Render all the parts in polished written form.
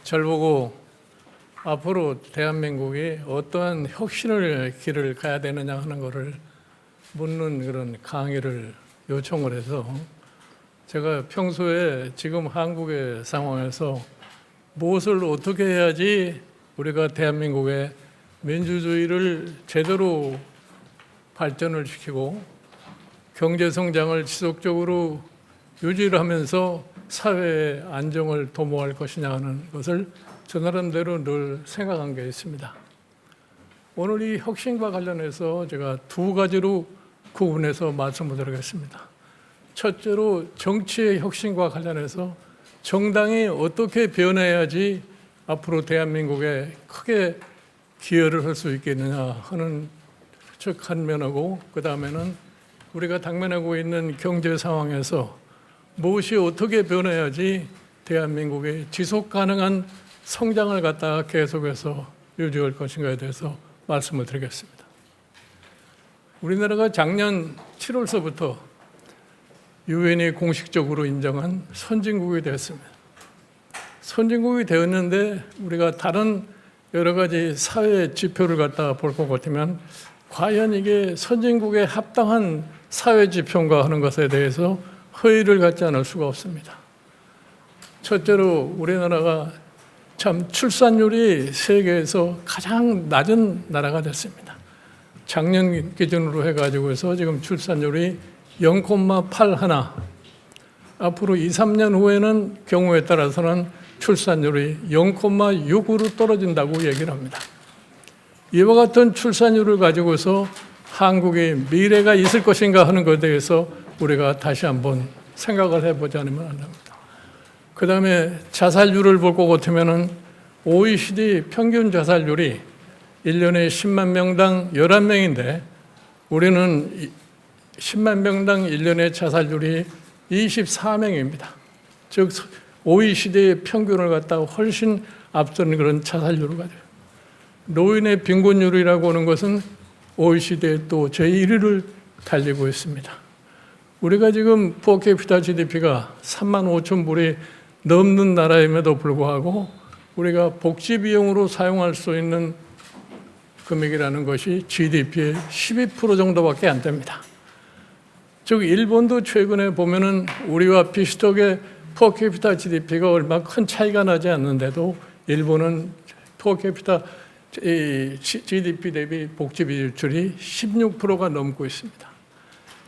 절 보고 앞으로 대한민국이 어떠한 혁신의 길을 가야 되느냐 하는 것을 묻는 그런 강의를 요청을 해서 제가 평소에 지금 한국의 상황에서 무엇을 어떻게 해야지 우리가 대한민국의 민주주의를 제대로 발전을 시키고 경제성장을 지속적으로 유지를 하면서 사회의 안정을 도모할 것이냐 하는 것을 저 나름대로 늘 생각한 게 있습니다. 오늘 이 혁신과 관련해서 제가 두 가지로 구분해서 말씀을 드리겠습니다. 첫째로 정치의 혁신과 관련해서 정당이 어떻게 변해야지 앞으로 대한민국에 크게 기여를 할 수 있겠느냐 하는 즉 한 면하고, 그 다음에는 우리가 당면하고 있는 경제 상황에서 무엇이 어떻게 변해야지 대한민국의 지속 가능한 성장을 갖다가 계속해서 유지할 것인가에 대해서 말씀을 드리겠습니다. 우리나라가 작년 7월서부터 유엔이 공식적으로 인정한 선진국이 되었습니다. 선진국이 되었는데 우리가 다른 여러 가지 사회 지표를 갖다가 볼 것 같으면 과연 이게 선진국에 합당한 사회 지표인가 하는 것에 대해서 허의를 갖지 않을 수가 없습니다. 첫째로 우리나라가 참 출산율이 세계에서 가장 낮은 나라가 됐습니다. 작년 기준으로 해가지고서 지금 출산율이 0,81, 앞으로 2, 3년 후에는 경우에 따라서는 출산율이 0,6으로 떨어진다고 얘기를 합니다. 이와 같은 출산율을 가지고서 한국의 미래가 있을 것인가 하는 것에 대해서 우리가 다시 한번 생각을 해보지 않으면 안 됩니다. 그 다음에 자살률을 볼 것 같으면 OECD 평균 자살률이 1년에 10만 명당 11명인데 우리는 10만 명당 1년의 자살률이 24명입니다. 즉 OECD의 평균을 갖다가 훨씬 앞서는 그런 자살률을 가져요. 노인의 빈곤율이라고 하는 것은 OECD의 또 제1위를 달리고 있습니다. 우리가 지금 퍼캐피타 GDP가 3만 5천 불이 넘는 나라임에도 불구하고 우리가 복지 비용으로 사용할 수 있는 금액이라는 것이 GDP의 12% 정도밖에 안 됩니다. 즉 일본도 최근에 보면은 우리와 비슷하게 퍼캐피타 GDP가 얼마 큰 차이가 나지 않는데도 일본은 퍼캐피타 GDP 대비 복지 비율이 16%가 넘고 있습니다.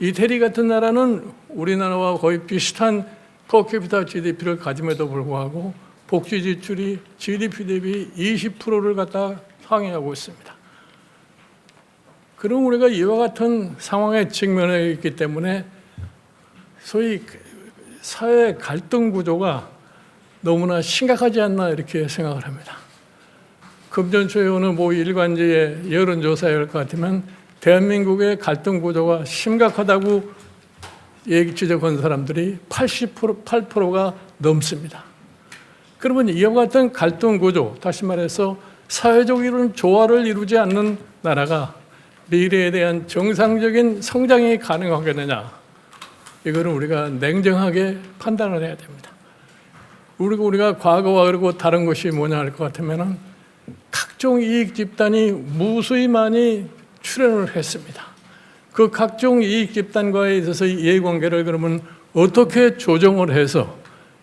이태리 같은 나라는 우리나라와 거의 비슷한 퍼캐피타 GDP를 가짐에도 불구하고 복지 지출이 GDP 대비 20%를 갖다 상회하고 있습니다. 그럼 우리가 이와 같은 상황에 직면해 있기 때문에 소위 사회 갈등 구조가 너무나 심각하지 않나 이렇게 생각을 합니다. 금전초에 어느 모 일간지의 여론조사에 할 것 같으면 대한민국의 갈등 구조가 심각하다고 지적한 사람들이 88%가 넘습니다. 그러면 이와 같은 갈등 구조, 다시 말해서 사회적 조화를 이루지 않는 나라가 미래에 대한 정상적인 성장이 가능하겠느냐, 이거는 우리가 냉정하게 판단을 해야 됩니다. 우리가 과거와 그리고 다른 것이 뭐냐 할 것 같으면 각종 이익 집단이 무수히 많이 출현을 했습니다. 그 각종 이익 집단과에 있어서 이해관계를 그러면 어떻게 조정을 해서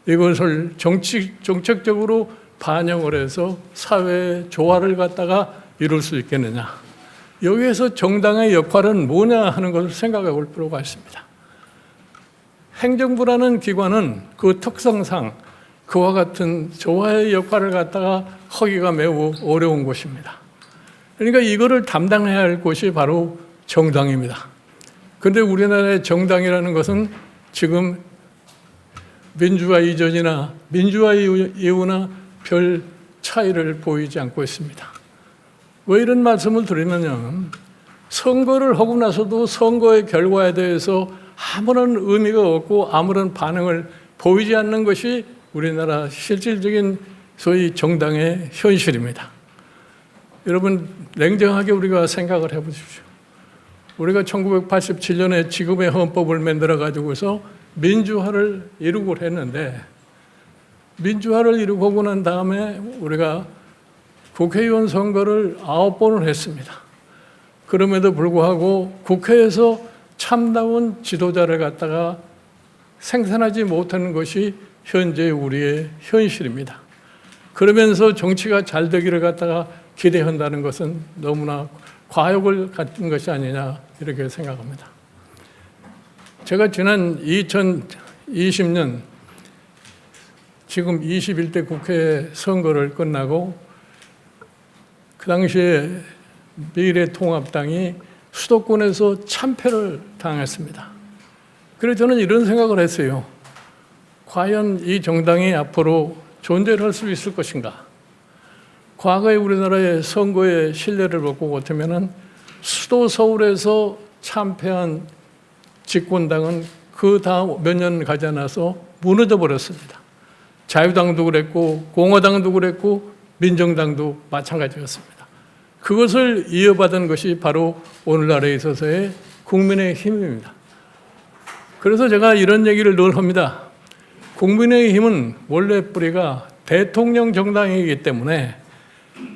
이것을 정책적으로 반영을 해서 사회의 조화를 갖다가 이룰 수 있겠느냐. 여기에서 정당의 역할은 뭐냐 하는 것을 생각해 볼 필요가 있습니다. 행정부라는 기관은 그 특성상 그와 같은 조화의 역할을 갖다가 하기가 매우 어려운 것입니다. 그러니까 이거를 담당해야 할 곳이 바로 정당입니다. 그런데 우리나라의 정당이라는 것은 지금 민주화 이전이나 민주화 이후나 별 차이를 보이지 않고 있습니다. 왜 이런 말씀을 드리느냐, 선거를 하고 나서도 선거의 결과에 대해서 아무런 의미가 없고 아무런 반응을 보이지 않는 것이 우리나라 실질적인 소위 정당의 현실입니다. 여러분 냉정하게 우리가 생각을 해보십시오. 우리가 1987년에 지금의 헌법을 만들어 가지고서 민주화를 이루고 했는데 민주화를 이루고 난 다음에 우리가 국회의원 선거를 9번을 했습니다. 그럼에도 불구하고 국회에서 참다운 지도자를 갖다가 생산하지 못하는 것이 현재 우리의 현실입니다. 그러면서 정치가 잘 되기를 갖다가 기대한다는 것은 너무나 과욕을 갖는 것이 아니냐 이렇게 생각합니다. 제가 지난 2020년 지금 21대 국회 선거를 끝나고 그 당시에 미래통합당이 수도권에서 참패를 당했습니다. 그래서 저는 이런 생각을 했어요. 과연 이 정당이 앞으로 존재를 할 수 있을 것인가? 과거에 우리나라의 선거의 신뢰를 보고 같으면은 수도 서울에서 참패한 집권당은 그 다음 몇 년 가지 않아서 무너져 버렸습니다. 자유당도 그랬고 공화당도 그랬고 민정당도 마찬가지였습니다. 그것을 이어받은 것이 바로 오늘날에 있어서의 국민의힘입니다. 그래서 제가 이런 얘기를 늘 합니다. 국민의힘은 원래 뿌리가 대통령 정당이기 때문에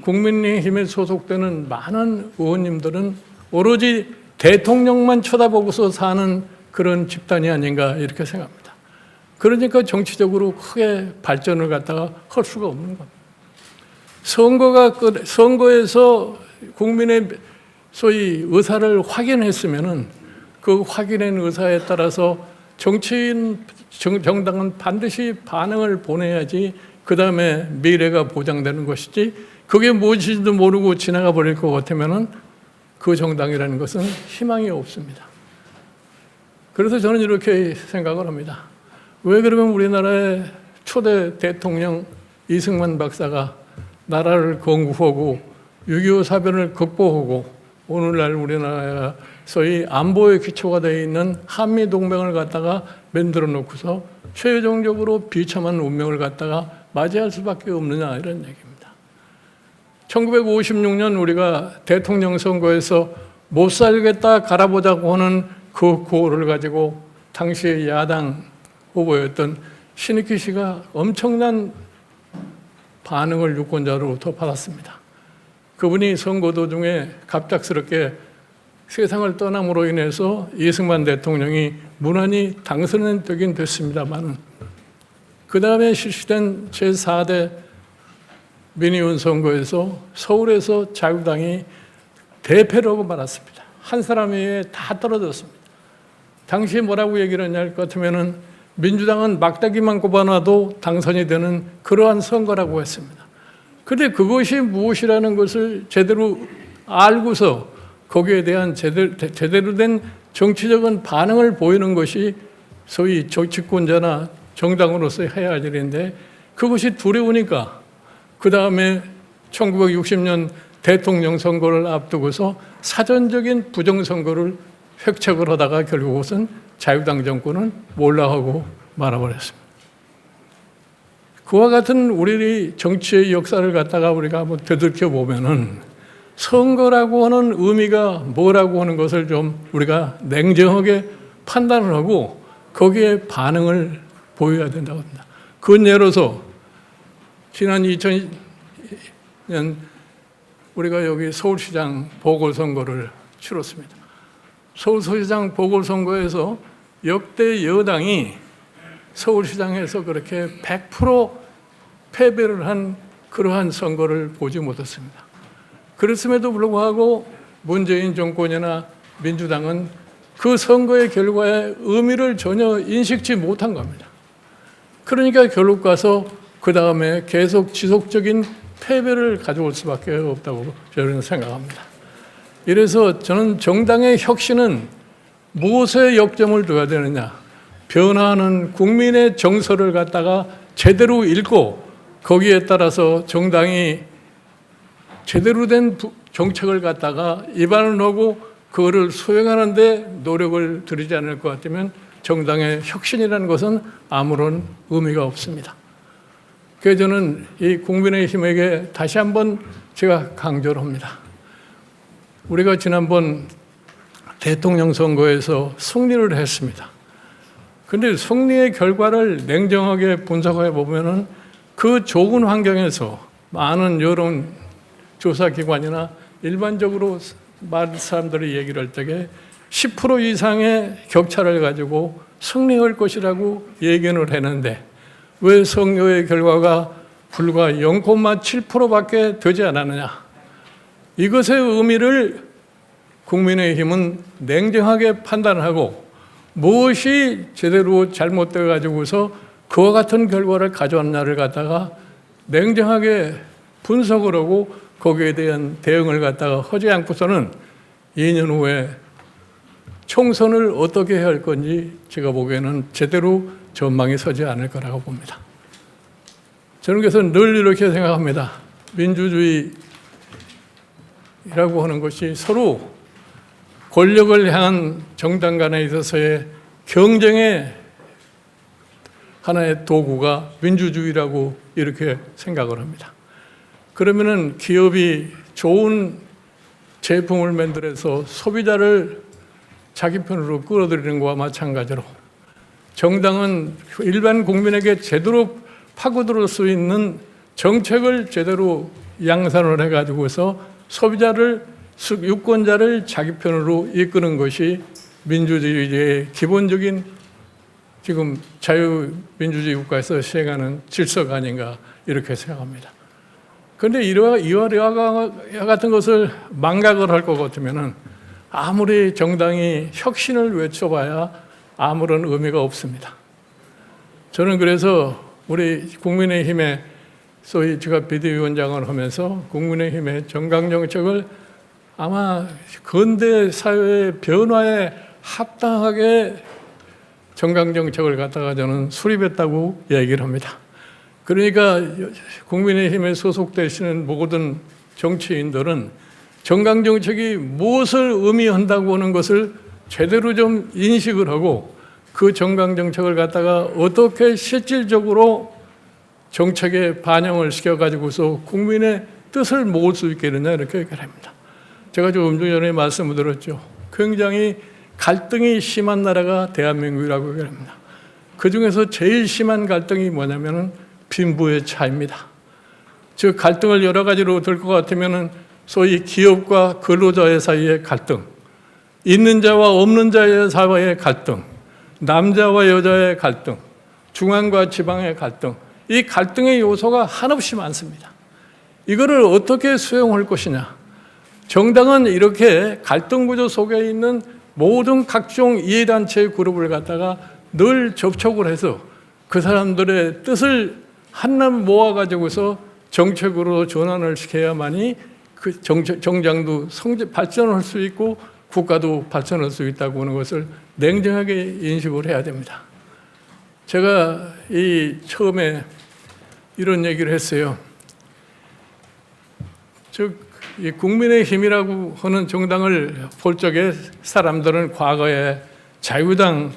국민의힘에 소속되는 많은 의원님들은 오로지 대통령만 쳐다보고서 사는 그런 집단이 아닌가 이렇게 생각합니다. 그러니까 정치적으로 크게 발전을 갖다가 할 수가 없는 겁니다. 선거에서 국민의 소위 의사를 확인했으면은 그 확인한 의사에 따라서 정치인 정당은 반드시 반응을 보내야지 그 다음에 미래가 보장되는 것이지 그게 무엇인지도 모르고 지나가 버릴 것 같으면은 그 정당이라는 것은 희망이 없습니다. 그래서 저는 이렇게 생각을 합니다. 왜 그러면 우리나라의 초대 대통령 이승만 박사가 나라를 건국하고 6.25 사변을 극복하고 오늘날 우리나라가 소위 안보의 기초가 되어 있는 한미동맹을 갖다가 만들어 놓고서 최종적으로 비참한 운명을 갖다가 맞이할 수밖에 없느냐 이런 얘기입니다. 1956년 우리가 대통령 선거에서 못 살겠다 갈아보자고 하는 그 구호를 가지고 당시 야당 후보였던 신익희 씨가 엄청난 반응을 유권자로부터 받았습니다. 그분이 선거 도중에 갑작스럽게 세상을 떠남으로 인해서 이승만 대통령이 무난히 당선되긴 됐습니다만 그 다음에 실시된 제4대 민의원 선거에서 서울에서 자유당이 대패라고 말았습니다. 한 사람에 다 떨어졌습니다. 당시에 뭐라고 얘기를 했냐 할 것 같으면은 민주당은 막대기만 꼽아놔도 당선이 되는 그러한 선거라고 했습니다. 그런데 그것이 무엇이라는 것을 제대로 알고서 거기에 대한 제대로 된 정치적인 반응을 보이는 것이 소위 정치권자나 정당으로서 해야 할 일인데 그것이 두려우니까 그 다음에 1960년 대통령 선거를 앞두고서 사전적인 부정선거를 획책을 하다가 결국은 자유당 정권은 몰락하고 말아버렸습니다. 그와 같은 우리 정치의 역사를 갖다가 우리가 한번 되돌켜 보면은 선거라고 하는 의미가 뭐라고 하는 것을 좀 우리가 냉정하게 판단을 하고 거기에 반응을 보여야 된다고 합니다. 그 예로서 지난 2000년 우리가 여기 서울시장 보궐선거를 치렀습니다. 서울시장 보궐선거에서 역대 여당이 서울시장에서 그렇게 100% 패배를 한 그러한 선거를 보지 못했습니다. 그렇음에도 불구하고 문재인 정권이나 민주당은 그 선거의 결과의 의미를 전혀 인식치 못한 겁니다. 그러니까 결국 가서 그 다음에 계속 지속적인 패배를 가져올 수밖에 없다고 저는 생각합니다. 이래서 저는 정당의 혁신은 무엇에 역점을 둬야 되느냐? 변화하는 국민의 정서를 갖다가 제대로 읽고 거기에 따라서 정당이 제대로 된 정책을 갖다가 입안을 하고 그거를 수행하는 데 노력을 들이지 않을 것 같으면 정당의 혁신이라는 것은 아무런 의미가 없습니다. 그래서 저는 이 국민의힘에게 다시 한번 제가 강조를 합니다. 우리가 지난번 대통령 선거에서 승리를 했습니다. 그런데 승리의 결과를 냉정하게 분석해 보면은 그 좋은 환경에서 많은 여론조사기관이나 일반적으로 사람들이 얘기를 할 때에 10% 이상의 격차를 가지고 승리할 것이라고 예견을 했는데 왜 선거의 결과가 불과 0.7%밖에 되지 않았느냐. 이것의 의미를 국민의힘은 냉정하게 판단하고 무엇이 제대로 잘못되어 가지고서 그와 같은 결과를 가져왔냐를 갖다가 냉정하게 분석을 하고 거기에 대한 대응을 갖다가 하지 않고서는 2년 후에 총선을 어떻게 해야 할 건지 제가 보기에는 제대로 전망이 서지 않을 거라고 봅니다. 저는 그래서 늘 이렇게 생각합니다. 민주주의라고 하는 것이 서로 권력을 향한 정당 간에 있어서의 경쟁의 하나의 도구가 민주주의라고 이렇게 생각을 합니다. 그러면은 기업이 좋은 제품을 만들어서 소비자를 자기 편으로 끌어들이는 것과 마찬가지로 정당은 일반 국민에게 제대로 파고들 수 있는 정책을 제대로 양산을 해가지고서 소비자를 유권자를 자기 편으로 이끄는 것이 민주주의의 기본적인 지금 자유민주주의 국가에서 시행하는 질서가 아닌가 이렇게 생각합니다. 그런데 이와 같은 것을 망각을 할 것 같으면은 아무리 정당이 혁신을 외쳐봐야 아무런 의미가 없습니다. 저는 그래서 우리 국민의힘의 소위 제가 비대위원장을 하면서 국민의힘의 정강정책을 아마 근대 사회의 변화에 합당하게 정강정책을 갖다가 저는 수립했다고 얘기를 합니다. 그러니까 국민의힘에 소속되시는 모든 정치인들은 정강정책이 무엇을 의미한다고 하는 것을 제대로 좀 인식을 하고 그 정강정책을 갖다가 어떻게 실질적으로 정책에 반영을 시켜가지고서 국민의 뜻을 모을 수 있겠느냐 이렇게 얘기를 합니다. 제가 좀 전에 말씀을 드렸죠. 굉장히 갈등이 심한 나라가 대한민국이라고 얘기합니다. 그중에서 제일 심한 갈등이 뭐냐면은 빈부의 차이입니다. 즉 갈등을 여러 가지로 들 것 같으면은 소위 기업과 근로자의 사이의 갈등, 있는 자와 없는 자의 사이의 갈등, 남자와 여자의 갈등, 중앙과 지방의 갈등, 이 갈등의 요소가 한없이 많습니다. 이거를 어떻게 수용할 것이냐? 정당은 이렇게 갈등 구조 속에 있는 모든 각종 이해단체의 그룹을 갖다가 늘 접촉을 해서 그 사람들의 뜻을 한낱 모아가지고서 정책으로 전환을 시켜야만이 그 정당도 발전할 수 있고 국가도 발전할 수 있다고 하는 것을 냉정하게 인식을 해야 됩니다. 제가 처음에 이런 얘기를 했어요. 즉, 이 국민의힘이라고 하는 정당을 볼 적에 사람들은 과거에 자유당,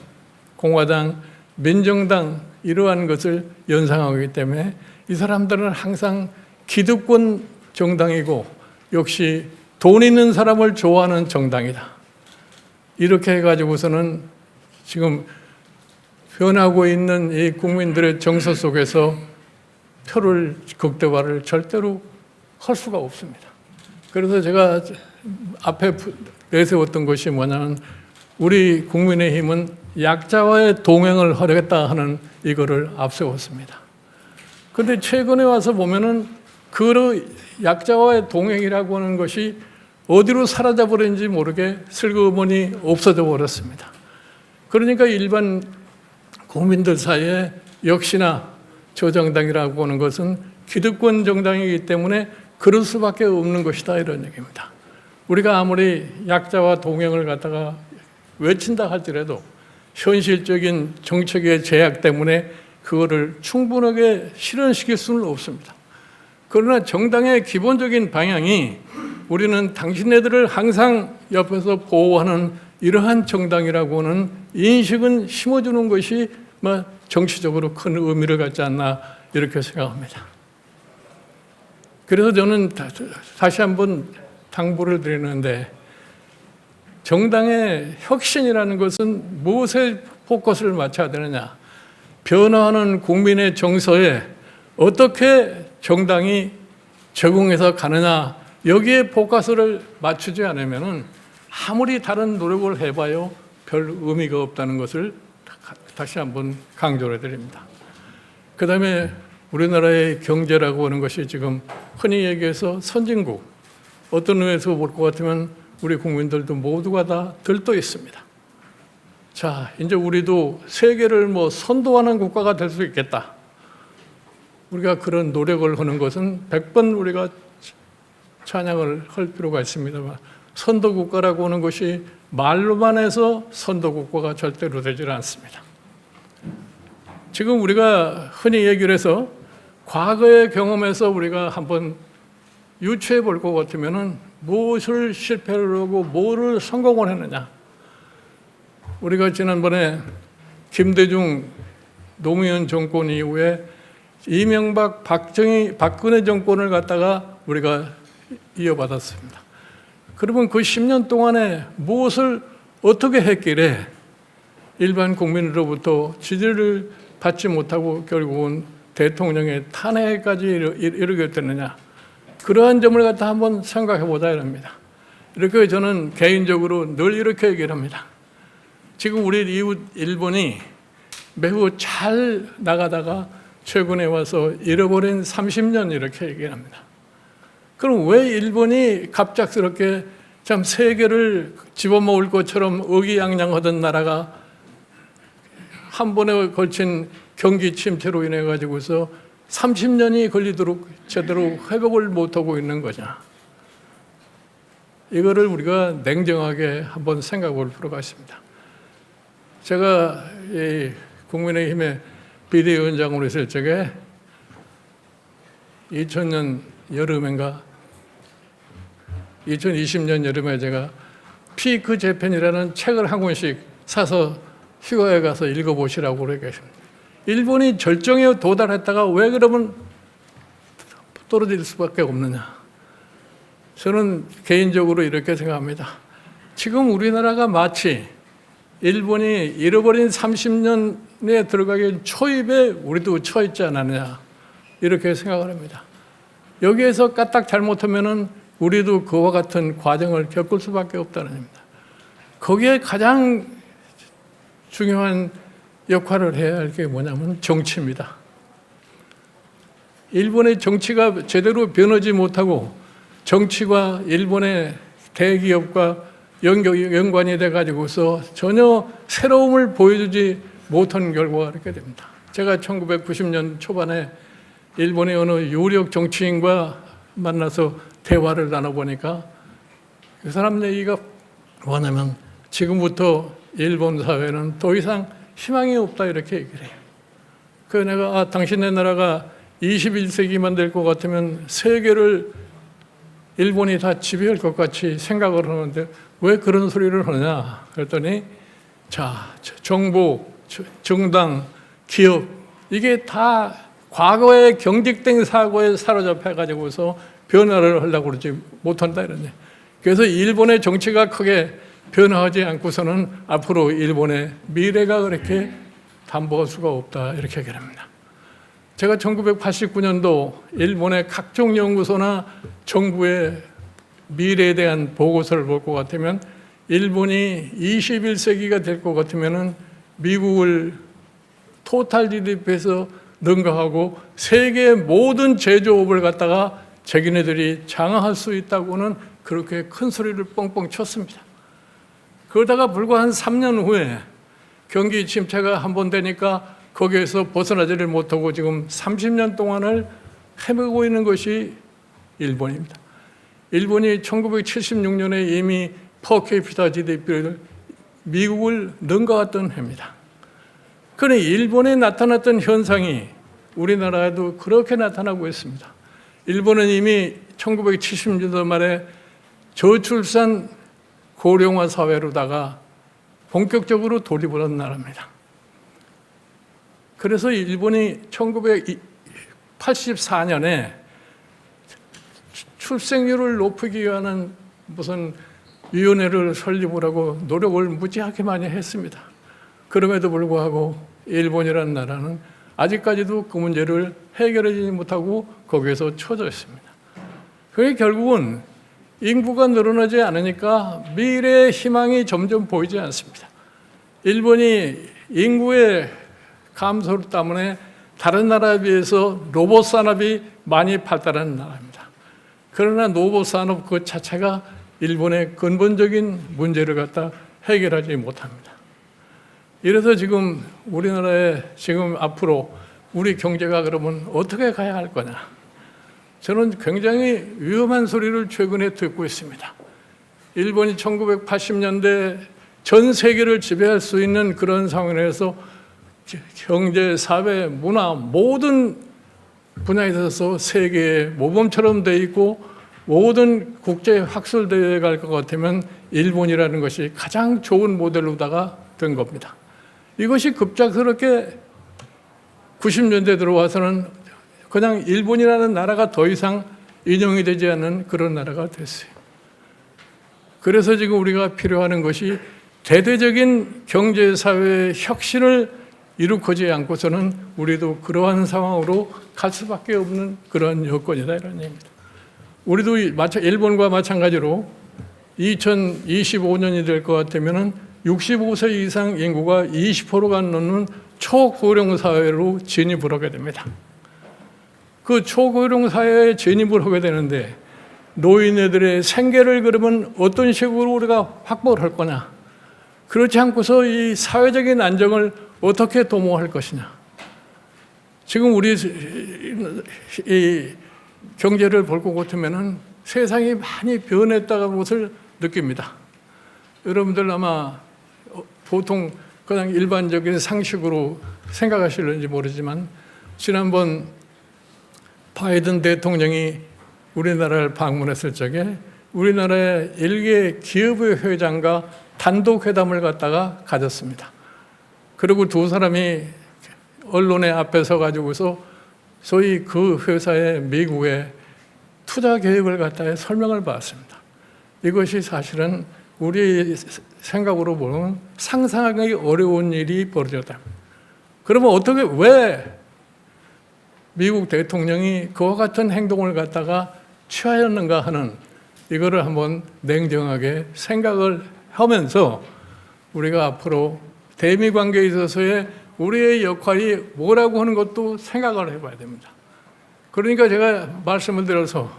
공화당, 민정당 이러한 것을 연상하고 있기 때문에 이 사람들은 항상 기득권 정당이고 역시 돈 있는 사람을 좋아하는 정당이다. 이렇게 해가지고서는 지금 변하고 있는 이 국민들의 정서 속에서 표를 극대화를 절대로 할 수가 없습니다. 그래서 제가 앞에 내세웠던 것이 뭐냐면 우리 국민의힘은 약자와의 동행을 하겠다 하는 이거를 앞세웠습니다. 그런데 최근에 와서 보면은 그 약자와의 동행이라고 하는 것이 어디로 사라져 버린지 모르게 슬그머니 없어져 버렸습니다. 그러니까 일반 국민들 사이에 역시나 저 정당이라고 하는 것은 기득권 정당이기 때문에 그럴 수밖에 없는 것이다 이런 얘기입니다. 우리가 아무리 약자와 동행을 갖다가 외친다 할지라도 현실적인 정책의 제약 때문에 그거를 충분하게 실현시킬 수는 없습니다. 그러나 정당의 기본적인 방향이 우리는 당신네들을 항상 옆에서 보호하는 이러한 정당이라고 하는 인식은 심어주는 것이 정치적으로 큰 의미를 갖지 않나 이렇게 생각합니다. 그래서 저는 다시 한번 당부를 드리는데 정당의 혁신이라는 것은 무엇에 포커스를 맞춰야 되느냐. 변화하는 국민의 정서에 어떻게 정당이 적응해서 가느냐, 여기에 포커스를 맞추지 않으면 아무리 다른 노력을 해봐요 별 의미가 없다는 것을 다시 한번 강조를 드립니다. 그 다음에 우리나라의 경제라고 하는 것이 지금 흔히 얘기해서 선진국, 어떤 의미에서 볼 것 같으면 우리 국민들도 모두가 다 들떠 있습니다. 자, 이제 우리도 세계를 선도하는 국가가 될 수 있겠다. 우리가 그런 노력을 하는 것은 100번 우리가 찬양을 할 필요가 있습니다만, 선도국가라고 하는 것이 말로만 해서 선도국가가 절대로 되질 않습니다. 지금 우리가 흔히 얘기를 해서 과거의 경험에서 우리가 한번 유추해 볼 것 같으면 무엇을 실패를 하고 뭐를 성공을 했느냐. 우리가 지난번에 김대중 노무현 정권 이후에 이명박 박근혜 정권을 갖다가 우리가 이어받았습니다. 그러면 그 10년 동안에 무엇을 어떻게 했길래 일반 국민으로부터 지지를 받지 못하고 결국은 대통령의 탄핵까지 이르게 됐느냐. 그러한 점을 갖다 한번 생각해 보자 이럽니다. 이렇게 저는 개인적으로 늘 이렇게 얘기를 합니다. 지금 우리 이웃 일본이 매우 잘 나가다가 최근에 와서 잃어버린 30년 이렇게 얘기를 합니다. 그럼 왜 일본이 갑작스럽게 참 세계를 집어먹을 것처럼 의기양양하던 나라가 한 번에 걸친 경기 침체로 인해 가지고서 30년이 걸리도록 제대로 회복을 못하고 있는 거냐. 이거를 우리가 냉정하게 한번 생각해 볼 필요가 있습니다. 제가 이 국민의힘의 비대위원장으로 있을 적에 2000년 여름인가 2020년 여름에 제가 피크 재팬이라는 책을 한 권씩 사서 휴가에 가서 읽어보시라고 그러고 계십니다. 일본이 절정에 도달했다가 왜 그러면 떨어질 수밖에 없느냐. 저는 개인적으로 이렇게 생각합니다. 지금 우리나라가 마치 일본이 잃어버린 30년에 들어가기 초입에 우리도 처했지 않았느냐 이렇게 생각을 합니다. 여기에서 까딱 잘못하면은 우리도 그와 같은 과정을 겪을 수밖에 없다는 겁니다. 거기에 가장 중요한 역할을 해야 할 게 뭐냐면 정치입니다. 일본의 정치가 제대로 변하지 못하고 정치가 일본의 대기업과 연관이 돼가지고서 전혀 새로움을 보여주지 못한 결과가 이렇게 됩니다. 제가 1990년 초반에 일본의 어느 유력 정치인과 만나서 대화를 나눠보니까 그 사람 얘기가 뭐냐면 지금부터 일본 사회는 더 이상 희망이 없다 이렇게 얘기를 해요. 그래서 내가 당신네 나라가 21세기만 될 것 같으면 세계를 일본이 다 지배할 것 같이 생각을 하는데 왜 그런 소리를 하느냐 그랬더니 자, 정부, 정당, 기업 이게 다 과거의 경직된 사고에 사로잡혀 가지고서 변화를 하려고 그러지 못한다 이러네. 그래서 일본의 정치가 크게 변화하지 않고서는 앞으로 일본의 미래가 그렇게 담보할 수가 없다 이렇게 얘기를 합니다. 제가 1989년도 일본의 각종 연구소나 정부의 미래에 대한 보고서를 볼 것 같으면 일본이 21세기가 될 것 같으면 미국을 토탈 GDP에서 능가하고 세계의 모든 제조업을 갖다가 자기네들이 장악할 수 있다고는 그렇게 큰 소리를 뻥뻥 쳤습니다. 그러다가 불과 한 3년 후에 경기 침체가 한 번 되니까 거기에서 벗어나지를 못하고 지금 30년 동안을 헤매고 있는 것이 일본입니다. 일본이 1976년에 이미 퍼캐피타 GDP를 미국을 능가했던 해입니다. 그런데 일본에 나타났던 현상이 우리나라에도 그렇게 나타나고 있습니다. 일본은 이미 1970년대 말에 저출산 고령화 사회로다가 본격적으로 돌입을 한 나라입니다. 그래서 일본이 1984년에 출생률을 높이기 위한 무슨 위원회를 설립을 하고 노력을 무지하게 많이 했습니다. 그럼에도 불구하고 일본이라는 나라는 아직까지도 그 문제를 해결하지 못하고 거기에서 처져 있습니다. 그게 결국은 인구가 늘어나지 않으니까 미래의 희망이 점점 보이지 않습니다. 일본이 인구의 감소 때문에 다른 나라에 비해서 로봇 산업이 많이 발달한 나라입니다. 그러나 로봇 산업 그 자체가 일본의 근본적인 문제를 갖다 해결하지 못합니다. 이래서 지금 우리나라에 지금 앞으로 우리 경제가 그러면 어떻게 가야 할 거냐? 저는 굉장히 위험한 소리를 최근에 듣고 있습니다. 일본이 1980년대 전 세계를 지배할 수 있는 그런 상황에서 경제, 사회, 문화 모든 분야에 있어서 세계의 모범처럼 돼 있고 모든 국제 학술 대회에 갈 것 같으면 일본이라는 것이 가장 좋은 모델로다가 된 겁니다. 이것이 급작스럽게 90년대 들어와서는 그냥 일본이라는 나라가 더 이상 인용이 되지 않는 그런 나라가 됐어요. 그래서 지금 우리가 필요한 것이 대대적인 경제, 사회의 혁신을 이루지 않고서는 우리도 그러한 상황으로 갈 수밖에 없는 그런 여건이다 이런 얘기입니다. 우리도 일본과 마찬가지로 2025년이 될 것 같으면 65세 이상 인구가 20%가 넘는 초고령 사회로 진입을 하게 됩니다. 그 초고령 사회에 진입을 하게 되는데 노인네들의 생계를 그러면 어떤 식으로 우리가 확보를 할 거냐? 그렇지 않고서 이 사회적인 안정을 어떻게 도모할 것이냐? 지금 우리 이 경제를 볼 것 같으면은 세상이 많이 변했다는 것을 느낍니다. 여러분들 아마 보통 그냥 일반적인 상식으로 생각하실는지 모르지만 지난번 바이든 대통령이 우리나라를 방문했을 적에 우리나라의 일개 기업의 회장과 단독 회담을 갖다가 가졌습니다. 그리고 두 사람이 언론의 앞에 서 가지고서 소위 그 회사의 미국의 투자 계획을 갖다가 설명을 받았습니다. 이것이 사실은 우리 생각으로 보면 상상하기 어려운 일이 벌어졌다. 그러면 어떻게 왜 미국 대통령이 그와 같은 행동을 갖다가 취하였는가 하는 이거를 한번 냉정하게 생각을 하면서 우리가 앞으로 대미 관계에 있어서의 우리의 역할이 뭐라고 하는 것도 생각을 해봐야 됩니다. 그러니까 제가 말씀을 드려서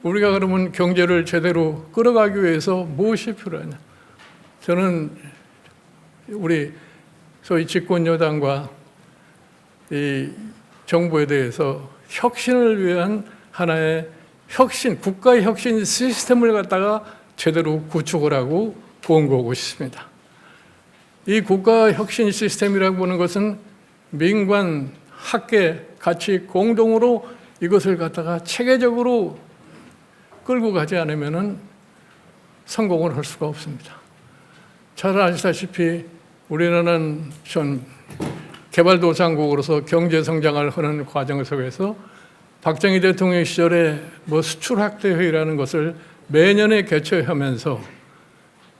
우리가 그러면 경제를 제대로 끌어가기 위해서 무엇이 필요하냐? 저는 우리 소위 집권 여당과 이 정부에 대해서 혁신을 위한 하나의 혁신, 국가의 혁신 시스템을 갖다가 제대로 구축을 하고 권고하고 싶습니다. 이 국가 혁신 시스템이라고 보는 것은 민관, 학계 같이 공동으로 이것을 갖다가 체계적으로 끌고 가지 않으면은 성공을 할 수가 없습니다. 잘 아시다시피 우리나라는 전 개발도상국으로서 경제 성장을 하는 과정 속에서 박정희 대통령 시절에 수출 확대 회의라는 것을 매년에 개최하면서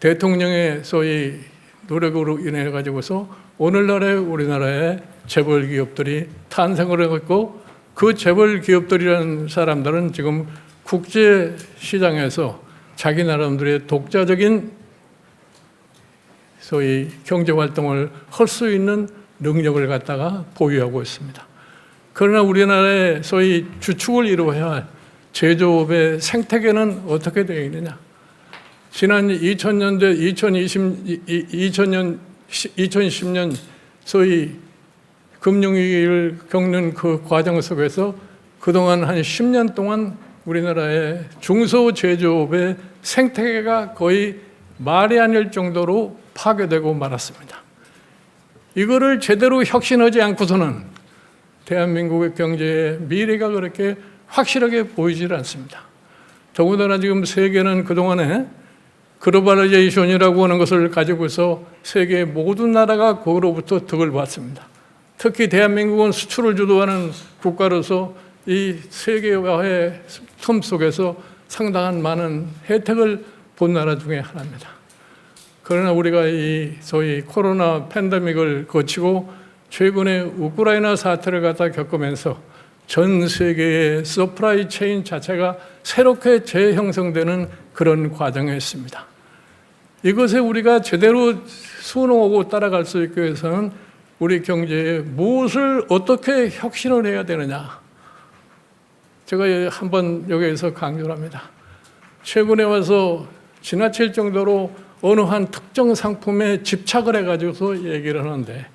대통령의 소위 노력으로 인해 가지고서 오늘날의 우리나라의 재벌 기업들이 탄생을 했고 그 재벌 기업들이라는 사람들은 지금 국제 시장에서 자기 나름대로의 독자적인 소위 경제 활동을 할 수 있는 능력을 갖다가 보유하고 있습니다. 그러나 우리나라의 소위 주축을 이루어야 할 제조업의 생태계는 어떻게 되어 있느냐? 지난 2000년대 2010년 소위 금융위기를 겪는 그 과정 속에서 그동안 한 10년 동안 우리나라의 중소제조업의 생태계가 거의 말이 아닐 정도로 파괴되고 말았습니다. 이거를 제대로 혁신하지 않고서는 대한민국의 경제의 미래가 그렇게 확실하게 보이질 않습니다. 더군다나 지금 세계는 그동안에 글로벌라이제이션이라고 하는 것을 가지고서 세계 모든 나라가 그로부터 덕을 봤습니다. 특히 대한민국은 수출을 주도하는 국가로서 이 세계화의 틈 속에서 상당한 많은 혜택을 본 나라 중에 하나입니다. 그러나 우리가 이 소위 코로나 팬데믹을 거치고 최근에 우크라이나 사태를 갖다 겪으면서 전 세계의 서프라이 체인 자체가 새롭게 재형성되는 그런 과정에 있습니다. 이것에 우리가 제대로 순응하고 따라갈 수 있기 위해서는 우리 경제에 무엇을 어떻게 혁신을 해야 되느냐. 제가 한번 여기에서 강조를 합니다. 최근에 와서 지나칠 정도로 어느 한 특정 상품에 집착을 해가지고서 얘기를 하는데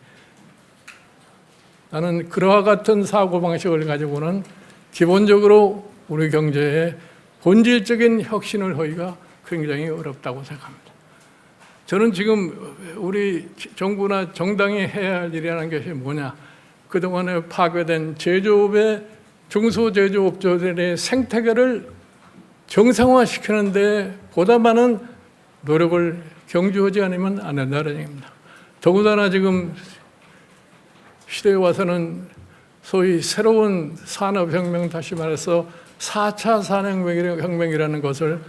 나는 그와 같은 사고방식을 가지고는 기본적으로 우리 경제에 본질적인 혁신을 하기가 굉장히 어렵다고 생각합니다. 저는 지금 우리 정부나 정당이 해야 할 일이라는 것이 뭐냐. 그동안에 파괴된 제조업의 중소제조업자들의 생태계를 정상화시키는 데 보다 많은 노력을 경주하지 않으면 안 된다는 얘기입니다. 더군다나 지금 시대에 와서는 소위 새로운 산업혁명, 다시 말해서 4차 산업혁명이라는 것을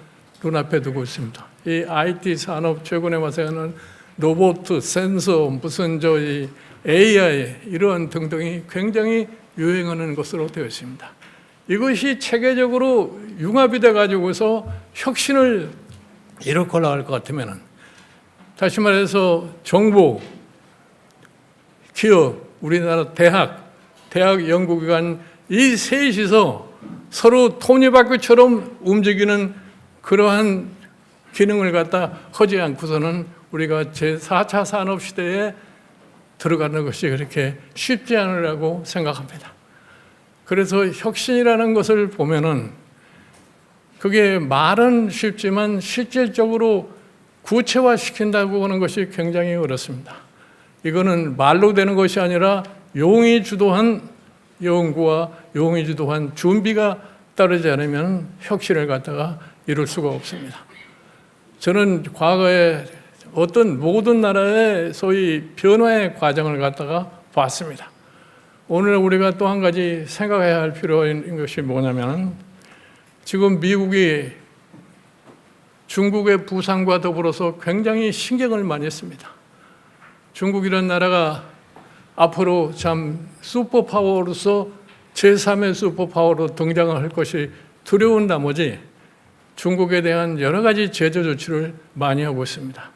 눈앞에 두고 있습니다. 이 IT 산업, 최근에 와서는 로봇, 센서, 무슨 저희 AI 이런 등등이 굉장히 유행하는 것으로 되어 있습니다. 이것이 체계적으로 융합이 돼 가지고서 혁신을 일으켜 나갈 것 같으면은, 다시 말해서 정부, 기업, 우리나라 대학 연구기관 이 셋이서 서로 톱니바퀴처럼 움직이는 그러한 기능을 갖다 하지 않고서는 우리가 제4차 산업시대에 들어가는 것이 그렇게 쉽지 않으라고 생각합니다. 그래서 혁신이라는 것을 보면은 그게 말은 쉽지만 실질적으로 구체화시킨다고 하는 것이 굉장히 어렵습니다. 이거는 말로 되는 것이 아니라 용이 주도한 연구와 용이 주도한 준비가 따르지 않으면 혁신을 갖다가 이룰 수가 없습니다. 저는 과거에 어떤 모든 나라의 소위 변화의 과정을 갖다가 봤습니다. 오늘 우리가 또 한 가지 생각해야 할 필요한 것이 뭐냐면, 지금 미국이 중국의 부상과 더불어서 굉장히 신경을 많이 했습니다. 중국이라는 나라가 앞으로 참 슈퍼파워로서 제3의 슈퍼파워로 등장을 할 것이 두려운 나머지 중국에 대한 여러 가지 제재 조치를 많이 하고 있습니다.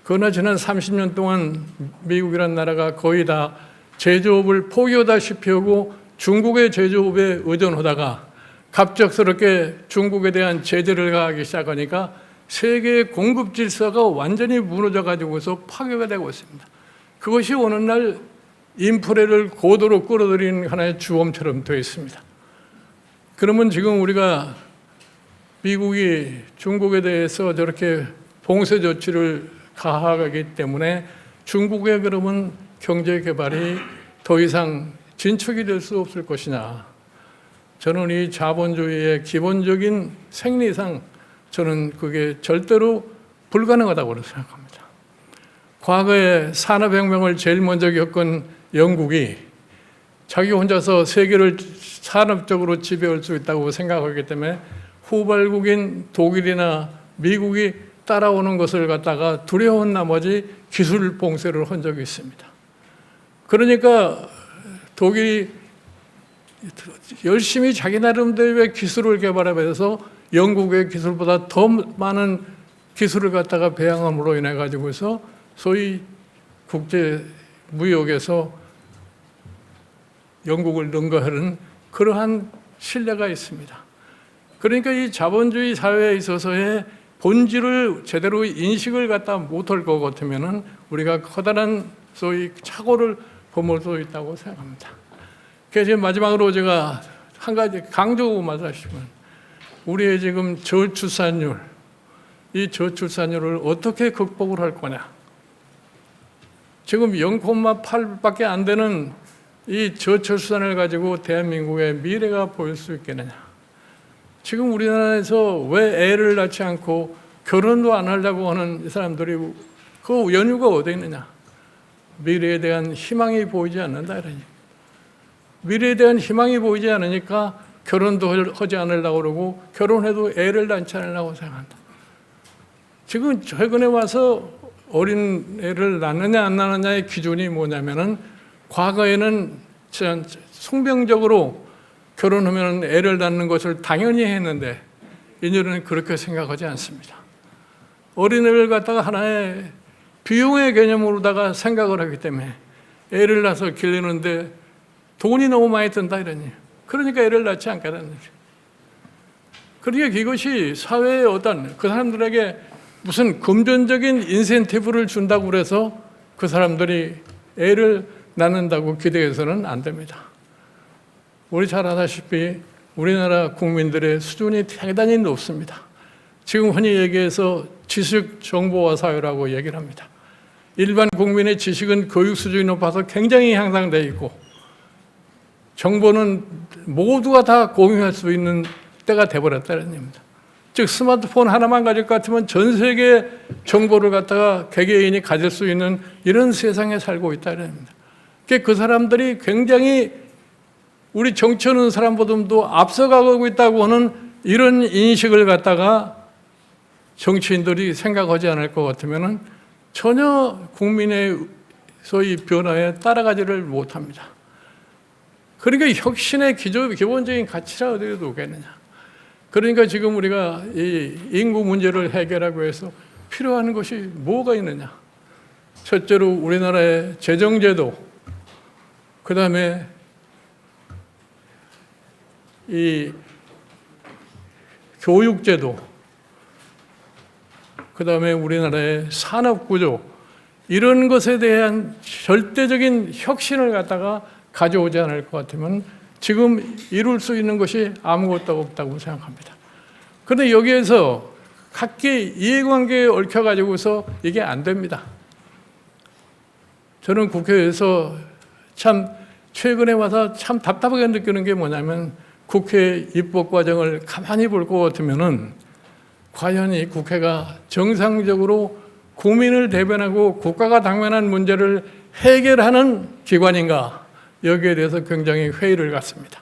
그러나 지난 30년 동안 미국이라는 나라가 거의 다 제조업을 포기하다시피 하고 중국의 제조업에 의존하다가 갑작스럽게 중국에 대한 제재를 가하기 시작하니까 세계의 공급 질서가 완전히 무너져 가지고서 파괴가 되고 있습니다. 그것이 오늘날 인플레를 고도로 끌어들이는 하나의 주범처럼 되어 있습니다. 그러면 지금 우리가 미국이 중국에 대해서 저렇게 봉쇄 조치를 가하기 때문에 중국의 그러면 경제 개발이 더 이상 진척이 될 수 없을 것이냐. 저는 이 자본주의의 기본적인 생리상 저는 그게 절대로 불가능하다고 생각합니다. 과거에 산업혁명을 제일 먼저 겪은 영국이 자기 혼자서 세계를 산업적으로 지배할 수 있다고 생각하기 때문에 후발국인 독일이나 미국이 따라오는 것을 갖다가 두려운 나머지 기술 봉쇄를 한 적이 있습니다. 그러니까 독일이 열심히 자기 나름대로의 기술을 개발하면서 영국의 기술보다 더 많은 기술을 갖다가 배양함으로 인해 가지고서 소위 국제 무역에서 영국을 능가하는 그러한 신뢰가 있습니다. 그러니까 이 자본주의 사회에 있어서의 본질을 제대로 인식을 갖다 못할 것 같으면은 우리가 커다란 소위 착오를 범할 수 있다고 생각합니다. 그래서 마지막으로 제가 한 가지 강조하고 말씀하시면, 우리의 지금 저출산율, 이 저출산율을 어떻게 극복을 할 거냐. 지금 0,8밖에 안 되는 이 저출산을 가지고 대한민국의 미래가 보일 수 있겠느냐. 지금 우리나라에서 왜 애를 낳지 않고 결혼도 안 하려고 하는 이 사람들이 그 연유가 어디 있느냐. 미래에 대한 희망이 보이지 않는다 이러니. 미래에 대한 희망이 보이지 않으니까 결혼도 하지 않으려고 그러고 결혼해도 애를 낳지 않으려고 생각한다. 지금 최근에 와서 어린 애를 낳느냐 안 낳느냐의 기준이 뭐냐면은 과거에는 숙명적으로 결혼하면 애를 낳는 것을 당연히 했는데 이제는 그렇게 생각하지 않습니다. 어린애를 갖다가 하나의 비용의 개념으로다가 생각을 하기 때문에 애를 낳아서 길르는데 돈이 너무 많이 든다 이러니, 그러니까 애를 낳지 않겠다는 거죠. 그러니까 이것이 사회의 어떤 그 사람들에게 무슨 금전적인 인센티브를 준다고 그래서 그 사람들이 애를 낳는다고 기대해서는 안 됩니다. 우리 잘 아다시피 우리나라 국민들의 수준이 대단히 높습니다. 지금 흔히 얘기해서 지식 정보화 사회라고 얘기를 합니다. 일반 국민의 지식은 교육 수준이 높아서 굉장히 향상되어 있고 정보는 모두가 다 공유할 수 있는 때가 돼버렸다는 얘기입니다. 즉 스마트폰 하나만 가질 것 같으면 전 세계 정보를 갖다가 개개인이 가질 수 있는 이런 세상에 살고 있다는 얘기입니다. 그 사람들이 굉장히 우리 정치하는 사람보다도 앞서가고 있다고 하는 이런 인식을 갖다가 정치인들이 생각하지 않을 것 같으면 전혀 국민의 소위 변화에 따라가지를 못합니다. 그러니까 혁신의 기본적인 가치가 어디에 놓겠느냐. 그러니까 지금 우리가 이 인구 문제를 해결하기 위해서 필요한 것이 뭐가 있느냐. 첫째로 우리나라의 재정제도, 그 다음에 이 교육제도, 그 다음에 우리나라의 산업구조, 이런 것에 대한 절대적인 혁신을 갖다가 가져오지 않을 것 같으면 지금 이룰 수 있는 것이 아무것도 없다고 생각합니다. 그런데 여기에서 각기 이해관계에 얽혀가지고서 이게 안 됩니다. 저는 국회에서 참 최근에 와서 참 답답하게 느끼는 게 뭐냐면 국회 입법 과정을 가만히 볼 것 같으면은 과연 이 국회가 정상적으로 국민을 대변하고 국가가 당면한 문제를 해결하는 기관인가, 여기에 대해서 굉장히 회의를 갖습니다.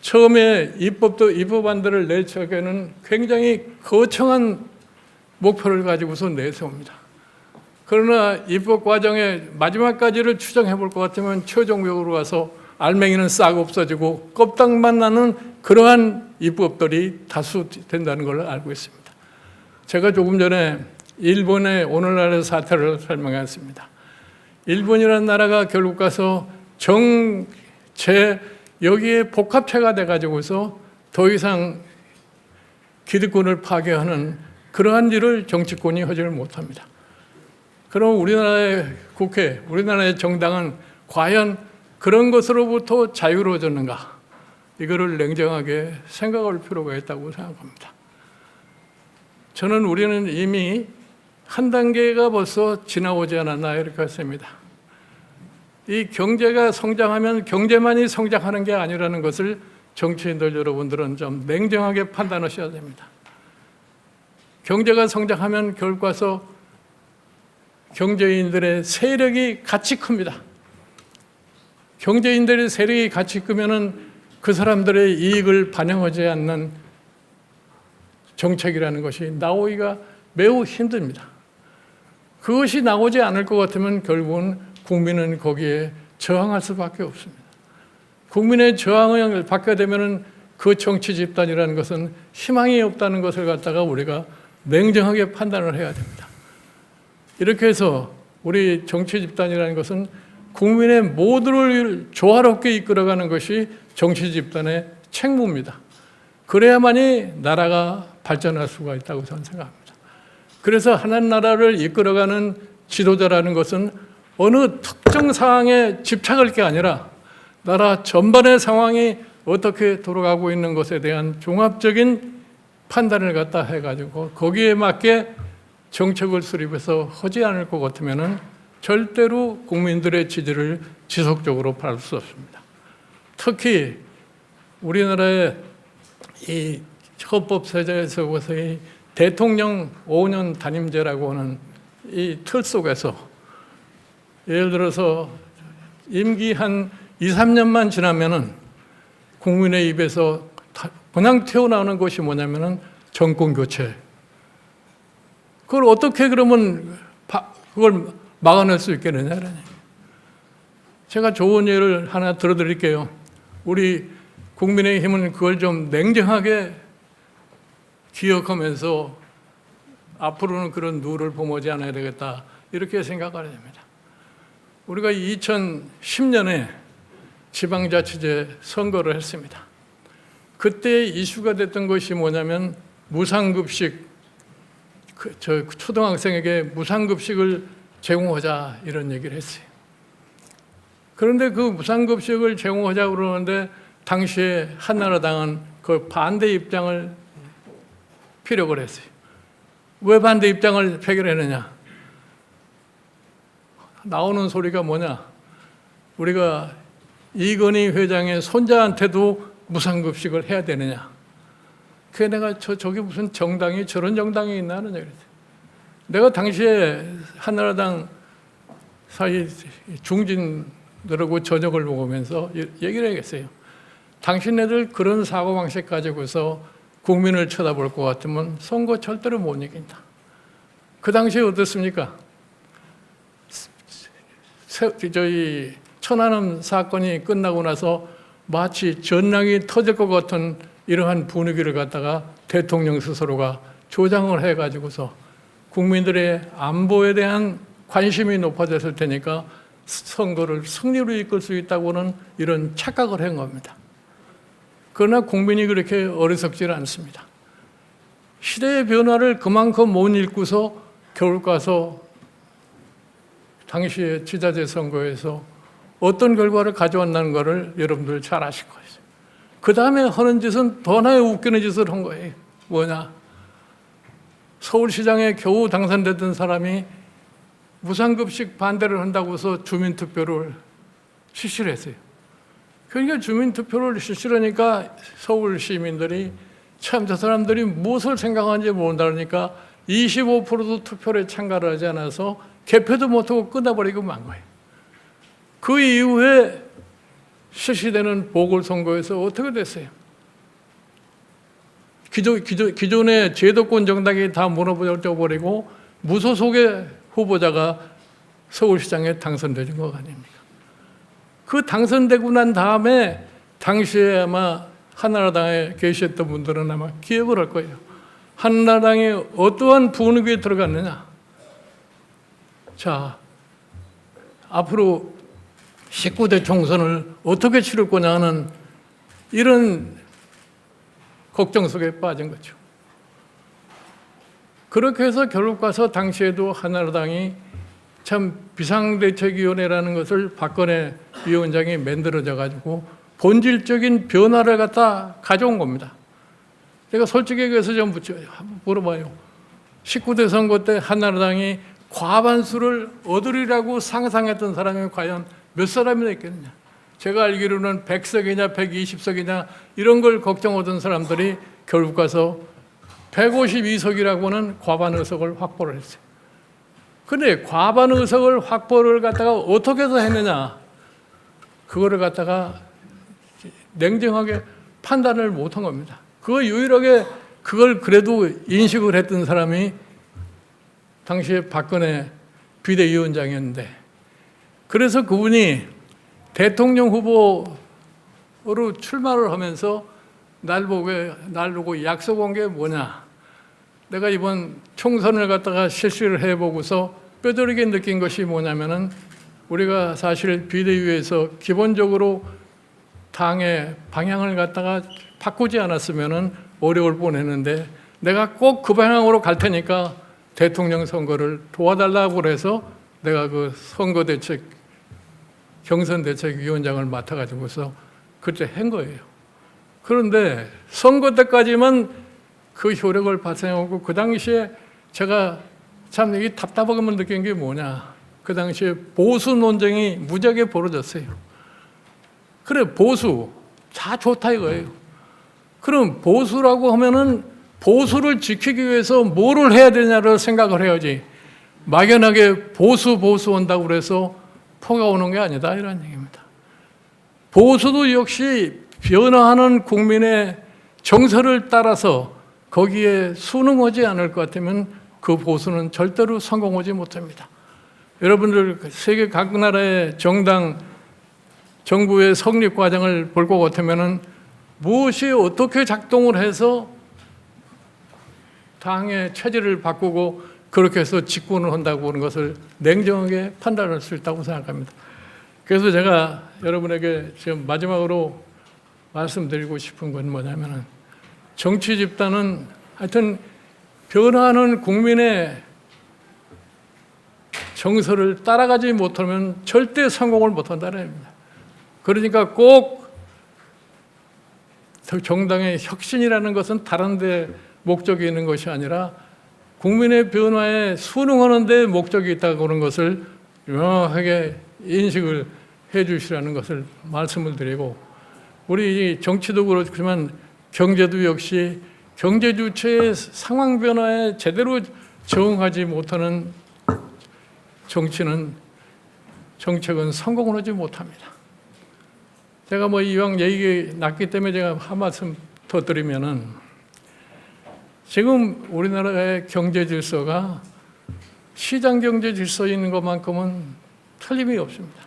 처음에 입법안들을 낼 적에는 굉장히 거창한 목표를 가지고서 내세웁니다. 그러나 입법 과정의 마지막까지를 추정해 볼 것 같으면 최종적으로 가서 알맹이는 싹 없어지고 껍데기만 나는 그러한 입법들이 다수 된다는 걸 알고 있습니다. 제가 조금 전에 일본의 오늘날의 사태를 설명했습니다. 일본이라는 나라가 결국 가서 여기에 복합체가 돼가지고서 더 이상 기득권을 파괴하는 그러한 일을 정치권이 하지를 못합니다. 그럼 우리나라의 국회, 우리나라의 정당은 과연 그런 것으로부터 자유로워졌는가? 이거를 냉정하게 생각할 필요가 있다고 생각합니다. 저는 우리는 이미 한 단계가 벌써 지나오지 않았나 이렇게 했습니다. 이 경제가 성장하면 경제만이 성장하는 게 아니라는 것을 정치인들 여러분들은 좀 냉정하게 판단하셔야 됩니다. 경제가 성장하면 결국 와서 경제인들의 세력이 같이 큽니다. 경제인들의 세력이 같이 크면은 그 사람들의 이익을 반영하지 않는 정책이라는 것이 나오기가 매우 힘듭니다. 그것이 나오지 않을 것 같으면 결국은 국민은 거기에 저항할 수밖에 없습니다. 국민의 저항을 받게 되면은 그 정치 집단이라는 것은 희망이 없다는 것을 갖다가 우리가 냉정하게 판단을 해야 됩니다. 이렇게 해서 우리 정치 집단이라는 것은 국민의 모두를 조화롭게 이끌어가는 것이 정치 집단의 책무입니다. 그래야만이 나라가 발전할 수가 있다고 저는 생각합니다. 그래서 하나의 나라를 이끌어가는 지도자라는 것은 어느 특정 상황에 집착할 게 아니라 나라 전반의 상황이 어떻게 돌아가고 있는 것에 대한 종합적인 판단을 갖다 해가지고 거기에 맞게 정책을 수립해서 하지 않을 것 같으면은 절대로 국민들의 지지를 지속적으로 받을 수 없습니다. 특히 우리나라의 이 헌법제도에서의 대통령 5년 단임제라고 하는 이 틀 속에서 예를 들어서 임기 한 2, 3년만 지나면은 국민의 입에서 그냥 튀어나오는 것이 뭐냐면은 정권 교체. 그걸 어떻게 그러면 그걸 막아낼 수 있겠느냐. 제가 좋은 예를 하나 들어드릴게요. 우리 국민의힘은 그걸 좀 냉정하게 기억하면서 앞으로는 그런 누를 범하지 않아야 되겠다, 이렇게 생각을 됩니다. 우리가 2010년에 지방자치제 선거를 했습니다. 그때 이슈가 됐던 것이 뭐냐면 무상급식, 초등학생에게 무상급식을 제공하자, 이런 얘기를 했어요. 그런데 그 무상급식을 제공하자고 그러는데 당시에 한나라당은 그 반대 입장을 피력을 했어요. 왜 반대 입장을 표결했느냐? 나오는 소리가 뭐냐? 우리가 이건희 회장의 손자한테도 무상급식을 해야 되느냐? 그게 내가 저기 무슨 정당이 저런 정당이 있나 하는 얘기를 했어요. 내가 당시에 한나라당 사이 중진들하고 저녁을 먹으면서 얘기를 하겠어요. 당신네들 그런 사고방식 가지고서 국민을 쳐다볼 것 같으면 선거 절대로 못 이긴다. 그 당시에 어떻습니까? 저희 천안함 사건이 끝나고 나서 마치 전랑이 터질 것 같은 이러한 분위기를 갖다가 대통령 스스로가 조장을 해가지고서 국민들의 안보에 대한 관심이 높아졌을 테니까 선거를 승리로 이끌 수 있다고는 이런 착각을 한 겁니다. 그러나 국민이 그렇게 어리석지 않습니다. 시대의 변화를 그만큼 못 읽고서 겨울 가서 당시의 지자체 선거에서 어떤 결과를 가져왔다는 것을 여러분들 잘 아실 거예요. 그 다음에 하는 짓은 더 나의 웃기는 짓을 한 거예요. 뭐냐? 서울시장에 겨우 당선됐던 사람이 무상급식 반대를 한다고 해서 주민투표를 실시를 했어요. 그러니까 주민투표를 실시하니까 서울 시민들이 참 저 사람들이 무엇을 생각하는지 모른다니까 25%도 투표에 참가를 하지 않아서 개표도 못하고 끝나버리고 만 거예요. 그 이후에 실시되는 보궐선거에서 어떻게 됐어요? 기존의 제도권 정당이 다 무너져버리고 무소속의 후보자가 서울시장에 당선되는 거 아닙니까? 그 당선되고 난 다음에 당시에 아마 한나라당에 계셨던 분들은 아마 기억을 할 거예요. 한나라당이 어떠한 분위기에 들어갔느냐? 자, 앞으로 19대 총선을 어떻게 치를 거냐 하는 이런 걱정 속에 빠진 거죠. 그렇게 해서 결국 가서 당시에도 한나라당이 참 비상대책위원회라는 것을 박근혜 위원장이 만들어져 가지고 본질적인 변화를 갖다 가져온 겁니다. 제가 솔직히 얘기해서 좀 물어봐요. 19대 선거 때 한나라당이 과반수를 얻으리라고 상상했던 사람이 과연 몇 사람이나 있겠느냐? 제가 알기로는 100석이냐 120석이냐 이런 걸 걱정하던 사람들이 결국 가서 152석이라고는 과반 의석을 확보를 했어요. 그런데 과반 의석을 확보를 갖다가 어떻게 해서 했느냐? 그거를 갖다가 냉정하게 판단을 못한 겁니다. 그 유일하게 그걸 그래도 인식을 했던 사람이 당시에 박근혜 비대위원장이었는데, 그래서 그분이 대통령 후보로 출마를 하면서 날 보고 약속한 게 뭐냐? 내가 이번 총선을 갖다가 실시를 해보고서 뼈저리게 느낀 것이 뭐냐면은 우리가 사실 비대위에서 기본적으로 당의 방향을 갖다가 바꾸지 않았으면은 어려울 뻔했는데 내가 꼭 그 방향으로 갈 테니까 대통령 선거를 도와달라고 그래서 내가 그 선거대책 경선대책위원장을 맡아가지고서 그때 한 거예요. 그런데 선거 때까지만 그 효력을 발생하고 그 당시에 제가 참 이 답답하게만 느낀 게 뭐냐? 그 당시에 보수 논쟁이 무지하게 벌어졌어요. 그래, 보수 다 좋다 이거예요. 그럼 보수라고 하면은 보수를 지키기 위해서 뭐를 해야 되냐를 생각을 해야지. 막연하게 보수 한다고 그래서 포가 오는 게 아니다 이런 얘기입니다. 보수도 역시 변화하는 국민의 정서를 따라서 거기에 순응하지 않을 것 같으면 그 보수는 절대로 성공하지 못합니다. 여러분들 세계 각 나라의 정당 정부의 성립 과정을 볼 것 같으면은 무엇이 어떻게 작동을 해서 당의 체질을 바꾸고 그렇게 해서 집권을 한다고 하는 것을 냉정하게 판단할 수 있다고 생각합니다. 그래서 제가 여러분에게 지금 마지막으로 말씀드리고 싶은 건 뭐냐면은 정치 집단은 하여튼 변화하는 국민의 정서를 따라가지 못하면 절대 성공을 못한다는 겁니다. 그러니까 꼭 정당의 혁신이라는 것은 다른 데 목적이 있는 것이 아니라 국민의 변화에 순응하는 데 목적이 있다고 하는 것을 명확하게 인식을 해 주시라는 것을 말씀을 드리고, 우리 정치도 그렇지만 경제도 역시 경제 주체의 상황 변화에 제대로 적응하지 못하는 정책은 성공을 하지 못합니다. 제가 이왕 얘기 났기 때문에 제가 한 말씀 더 드리면은, 지금 우리나라의 경제 질서가 시장 경제 질서에 있는 것만큼은 틀림이 없습니다.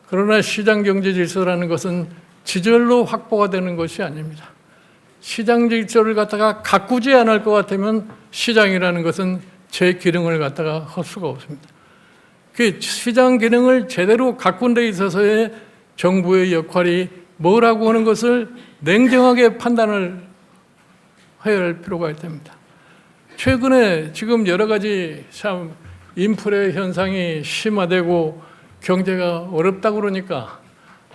그러나 시장 경제 질서라는 것은 지절로 확보가 되는 것이 아닙니다. 시장 질서를 갖다가 가꾸지 않을 것 같으면 시장이라는 것은 제 기능을 갖다가 할 수가 없습니다. 그 시장 기능을 제대로 가꾼 데 있어서의 정부의 역할이 뭐라고 하는 것을 냉정하게 판단을 해야 할 필요가 있답니다. 최근에 지금 여러 가지 참 인플레 현상이 심화되고 경제가 어렵다고 그러니까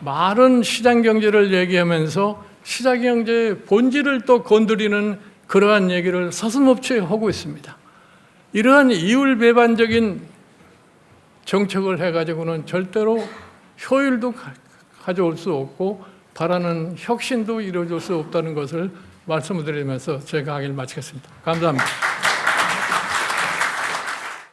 말은 시장 경제를 얘기하면서 시장 경제의 본질을 또 건드리는 그러한 얘기를 서슴없이 하고 있습니다. 이러한 이율배반적인 정책을 해가지고는 절대로 효율도 가져올 수 없고 바라는 혁신도 이루어질 수 없다는 것을 말씀을 드리면서 제 강의를 마치겠습니다. 감사합니다.